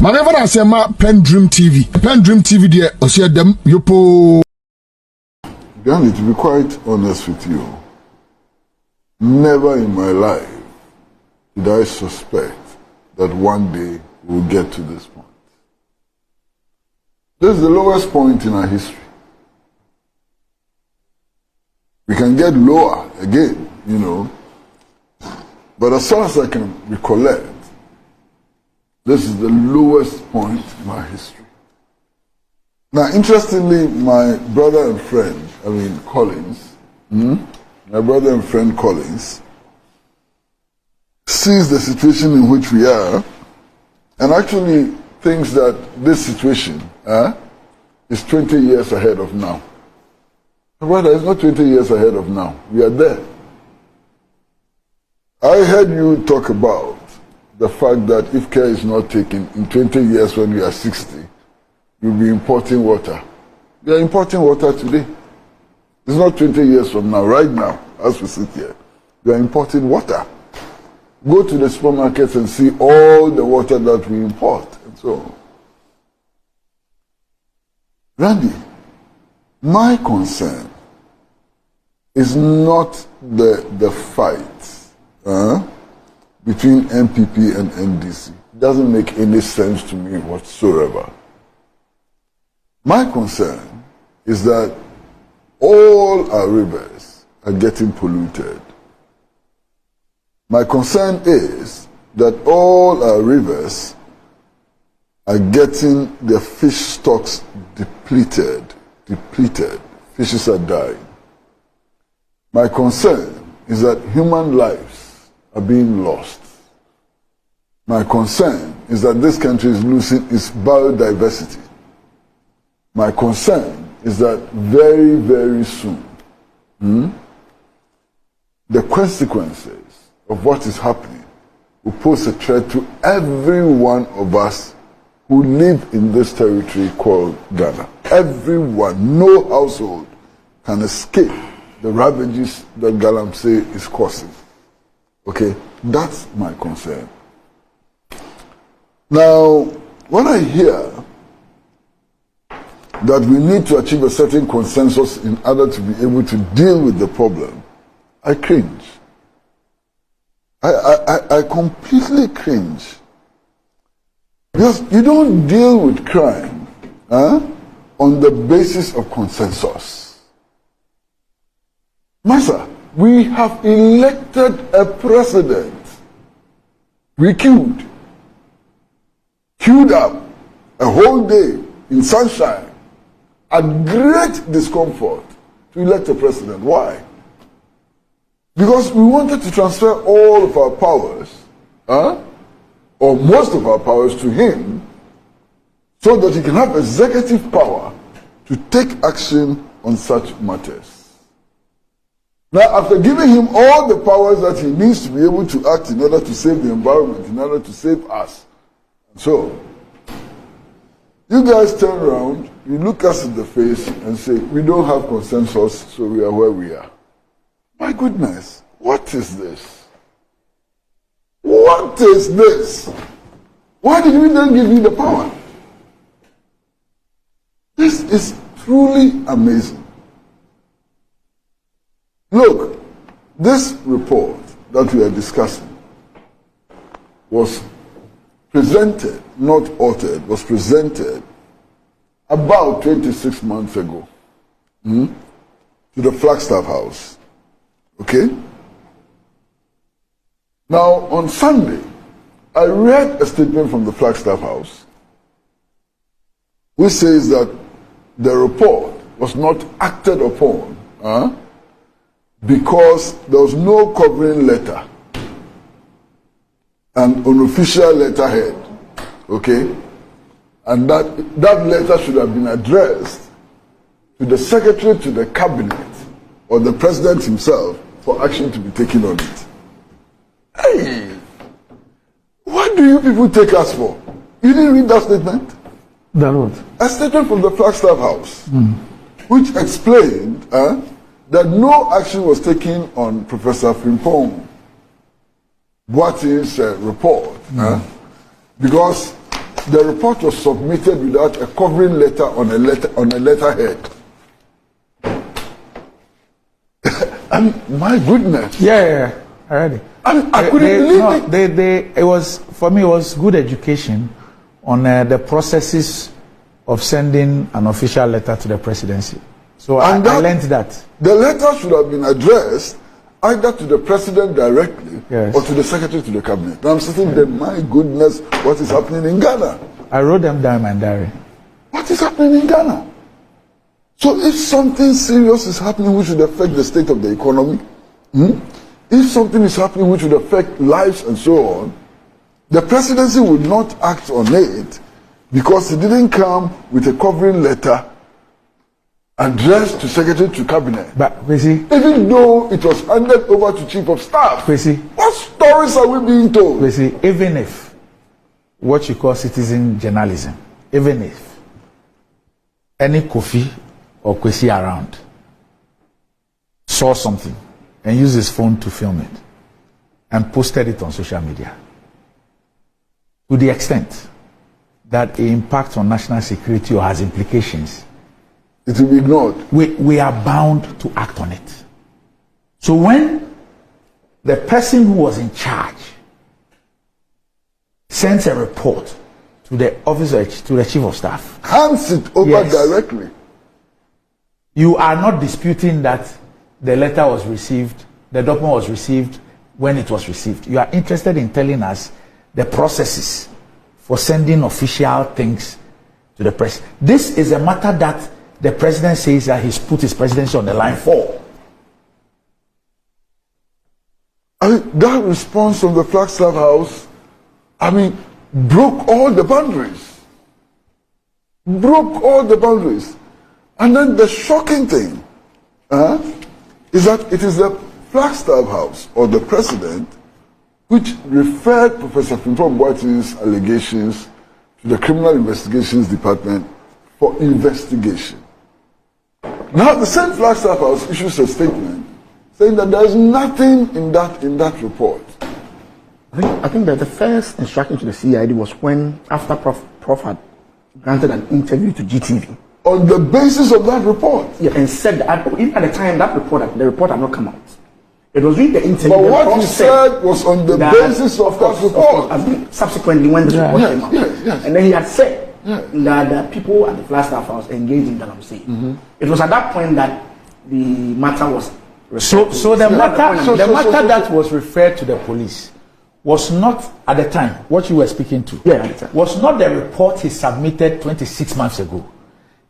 Whenever I say my PENDREAM TV there, I see them yopo. Danny, to be quite honest with you, never in my life did I suspect that one day we'll get to this point. This is the lowest point in our history. We can get lower again, you know. But as far as I can recollect, this is the lowest point in our history. Now, interestingly, my brother and friend, Collins, my brother and friend Collins, sees the situation in which we are and actually thinks that this situation is 20 years ahead of now. Brother, it's not 20 years ahead of now. We are there. I heard you talk about the fact that if care is not taken, in 20 years when we are 60, you'll be importing water. We are importing water today. It's not 20 years from now, right now, as we sit here. We are importing water. Go to the supermarkets and see all the water that we import and so on. Randy, my concern is not the fight between MPP and NDC. It doesn't make any sense to me whatsoever. My concern is that all our rivers are getting polluted. My concern is that all our rivers are getting their fish stocks depleted. Fishes are dying. My concern is that human lives are being lost. My concern is that this country is losing its biodiversity. My concern is that very, very soon, the consequences of what is happening will pose a threat to every one of us who live in this territory called Ghana. Everyone, no household can escape the ravages that Galamsey is causing. Okay, that's my concern. Now, when I hear that we need to achieve a certain consensus in order to be able to deal with the problem, I cringe. I completely cringe. Because you don't deal with crime on the basis of consensus. Master, we have elected a president. We queued up a whole day in sunshine at great discomfort to elect a president. Why? Because we wanted to transfer all of our powers, or most of our powers, to him so that he can have executive power to take action on such matters. Now, after giving him all the powers that he needs to be able to act in order to save the environment, in order to save us, so you guys turn around, you look us in the face and say, we don't have consensus, so we are where we are. My goodness, what is this? What is this? Why did we then give you the power? This is truly amazing. Look, this report that we are discussing was presented, not authored, was presented about 26 months ago to the Flagstaff House. Okay? Now, on Sunday, I read a statement from the Flagstaff House which says that the report was not acted upon because there was no covering letter and unofficial letterhead. Okay? And that letter should have been addressed to the secretary to the cabinet or the president himself for action to be taken on it. Hey, what do you people take us for? You didn't read that statement? What? A statement from the Flagstaff House, which explained that no action was taken on Professor Frimpong Boate's report because the report was submitted without a covering letter on a letterhead. I mean, my goodness. Yeah, I read it. I couldn't believe it. It was, for me, it was good education on the processes of sending an official letter to the presidency. So I learned that. The letter should have been addressed either to the president directly or to the secretary to the cabinet. And I'm sitting there, my goodness, what is happening in Ghana? I wrote them down in my diary. What is happening in Ghana? So if something serious is happening which would affect the state of the economy, if something is happening which would affect lives and so on, the presidency would not act on it because it didn't come with a covering letter addressed to secretary to cabinet. But Kwesi, even though it was handed over to chief of staff, Kwesi, what stories are we being told? Kwesi, even if what you call citizen journalism, even if any Kofi or Kwesi around saw something and used his phone to film it and posted it on social media, to the extent that it impacts on national security or has implications, it will be ignored. We are bound to act on it. So when the person who was in charge sends a report to the officer, to the chief of staff, hands it over directly, you are not disputing that the letter was received, the document was received when it was received. You are interested in telling us the processes for sending official things to the press. This is a matter that the president says that he's put his presidency on the line for. I mean, that response from the Flagstaff House, I mean, broke all the boundaries. Broke all the boundaries. And then the shocking thing is that it is the Flagstaff House or the president which referred Professor Pimpon Boateng's allegations to the Criminal Investigations Department for investigation. Now the same Flagstaff House issues a statement saying that there is nothing in that report. I think that the first instruction to the CID was when, after Prof had granted an interview to GTV. On the basis of that report. Yeah, and said that even at the time the report had not come out. It was during the interview. But what he said was on the basis of that report. Subsequently, when the report came out. And then he had said that the people at the Flagstaff House engaged in Galamsey. It was at that point that the matter was referred to. So the matter that was referred to the police was not, at the time, what you were speaking to, was not the report he submitted 26 months ago.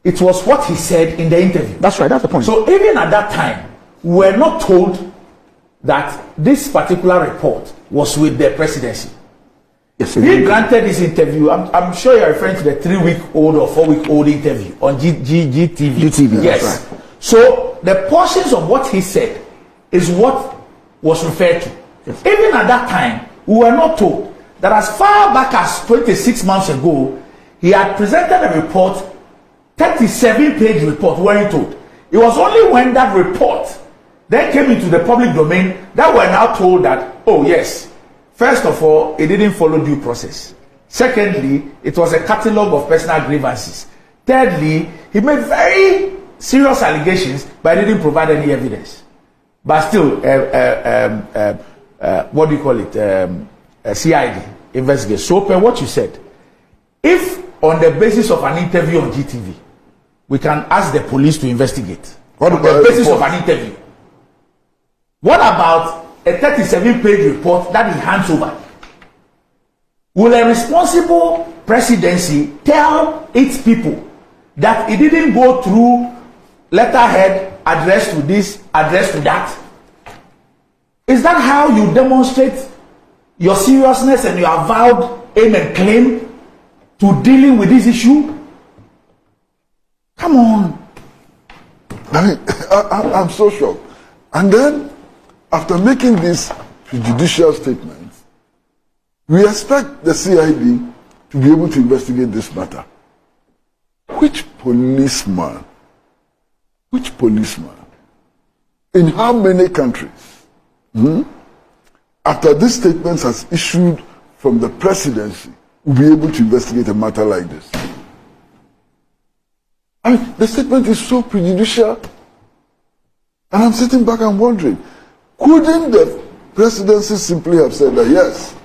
It was what he said in the interview. That's right, that's the point. So even at that time, we were not told that this particular report was with the presidency. Yes, he granted this interview. I'm sure you're referring to the 3-week-old or 4-week-old interview on GTV. GTV, yes. That's right. So the portions of what he said is what was referred to. Yes. Even at that time, we were not told that as far back as 26 months ago, he had presented a report, 37-page report, we weren't told. It was only when that report then came into the public domain that we're now told that, oh yes, first of all, it didn't follow due process. Secondly, it was a catalogue of personal grievances. Thirdly, he made very serious allegations, but he didn't provide any evidence. But still, what do you call it? CID investigate. So, per what you said, if on the basis of an interview on GTV, we can ask the police to investigate. What on about the basis of an interview? What about a 37-page report that he hands over? Will a responsible presidency tell its people that it didn't go through letterhead, address to this, address to that? Is that how you demonstrate your seriousness and your avowed aim and claim to dealing with this issue? Come on. I mean, I'm so shocked. And then, after making these prejudicial statements, we expect the CID to be able to investigate this matter. Which policeman, in how many countries, after these statements has issued from the presidency, will be able to investigate a matter like this? I mean, the statement is so prejudicial. And I'm sitting back and wondering, couldn't the presidency simply have said that, yes,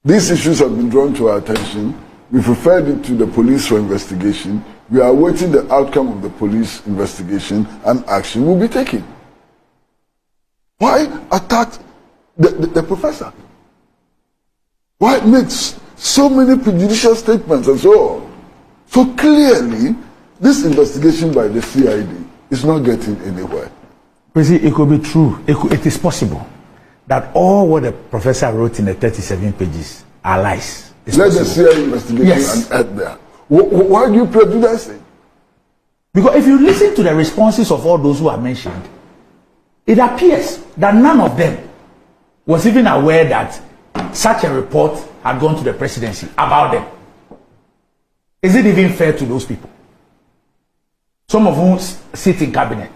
these issues have been drawn to our attention, we've referred it to the police for investigation, we are awaiting the outcome of the police investigation, and action will be taken? Why attack the professor? Why make so many prejudicial statements and so on? So clearly, this investigation by the CID is not getting anywhere. Kwesi, it could be true. It is possible that all what the professor wrote in the 37 pages are lies. It's Let possible. the CID investigation Yes. and end there. Why do you prejudice it? Because if you listen to the responses of all those who are mentioned, it appears that none of them was even aware that such a report had gone to the presidency about them. Is it even fair to those people? Some of whom sit in cabinet.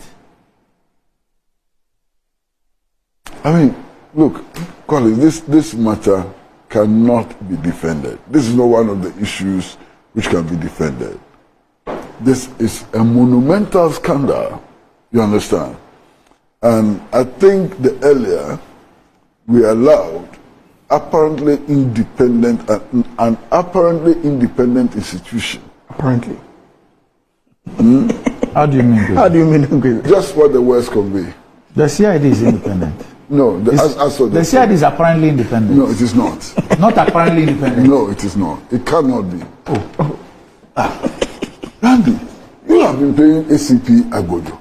I mean, look, colleagues, this matter cannot be defended. This is not one of the issues which can be defended. This is a monumental scandal, you understand? And I think the earlier we allowed apparently independent, an apparently independent institution. Apparently. How do you mean? How do you mean? Just what the words convey. The CID is independent. No, The CID is apparently independent. no, it is not. Not apparently independent. No, it is not. It cannot be. Randy, you have been playing ACP Agodo.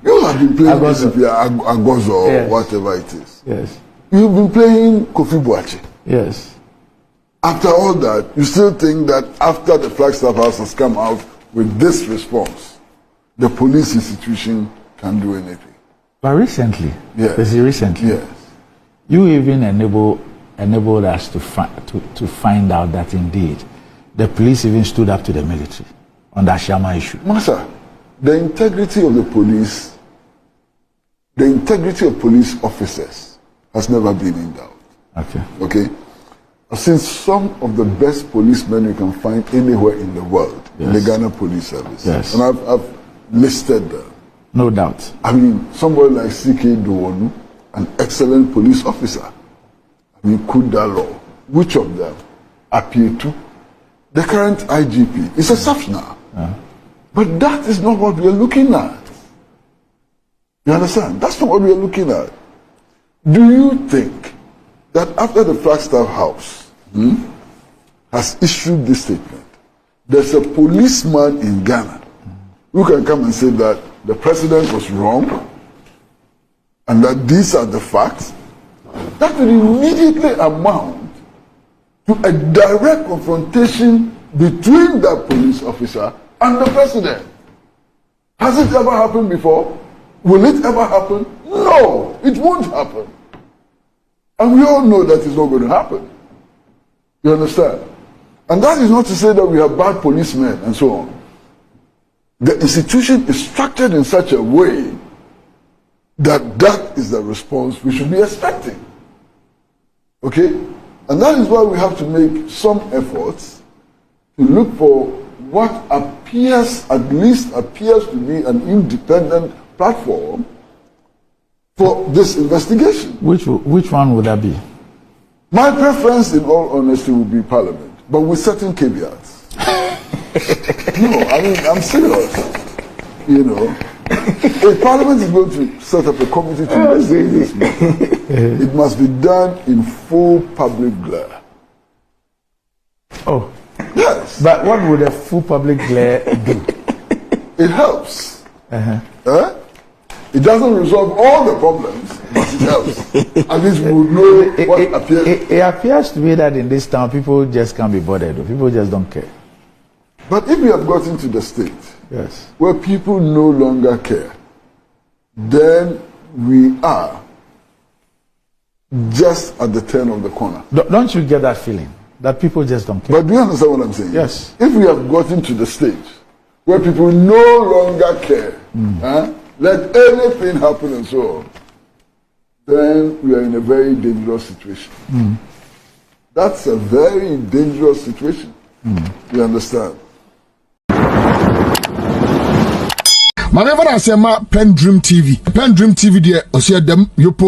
You have been playing Agozo. ACP Agozo or Yes. whatever it is. Yes. You've been playing Kofi Buachi. Yes. After all that, you still think that after the Flagstaff House has come out with this response, the police institution can do anything? But recently, Yes. recently, Yes. you even enabled us to find out that indeed the police even stood up to the military on that Shama issue. Master, the integrity of the police, the integrity of police officers has never been in doubt. Okay. Okay? I've seen some of the best policemen you can find anywhere in the world in the Yes. Ghana Police Service. Yes. And I've listed them. No doubt. I mean, somebody like C.K. Dowonu, an excellent police officer. I mean, Kudalo, which of them appear to? The current IGP is exceptional. But that is not what we are looking at. You understand? That's not what we are looking at. Do you think that after the Flagstaff House has issued this statement, there's a policeman in Ghana who can come and say that the president was wrong and that these are the facts? That will immediately amount to a direct confrontation between that police officer and the president. Has it ever happened before? Will it ever happen? No, it won't happen. And we all know that it's not going to happen. You understand? And that is not to say that we have bad policemen and so on. The institution is structured in such a way that that is the response we should be expecting. Okay? And that is why we have to make some efforts to look for what appears, at least appears to be an independent platform for this investigation. Which one would that be? My preference, in all honesty, would be Parliament, but with certain caveats. No, I mean, I'm serious. You know, if Parliament is going to set up a committee to investigate this matter, it must be done in full public glare. Oh. Yes. But what would a full public glare do? It helps. It doesn't resolve all the problems, but it helps. At least we would know what appears. It appears to me that in this town, people just can't be bothered. People just don't care. But if we have gotten to the state Yes. where people no longer care, then we are just at the turn of the corner. Don't you get that feeling that people just don't care? But do you understand what I'm saying? Yes. If we have gotten to the stage where people no longer care, let anything happen and so on, then we are in a very dangerous situation. That's a very dangerous situation. You understand? My never say ma PENDREAM TV. PENDREAM TV there, or see them yopo.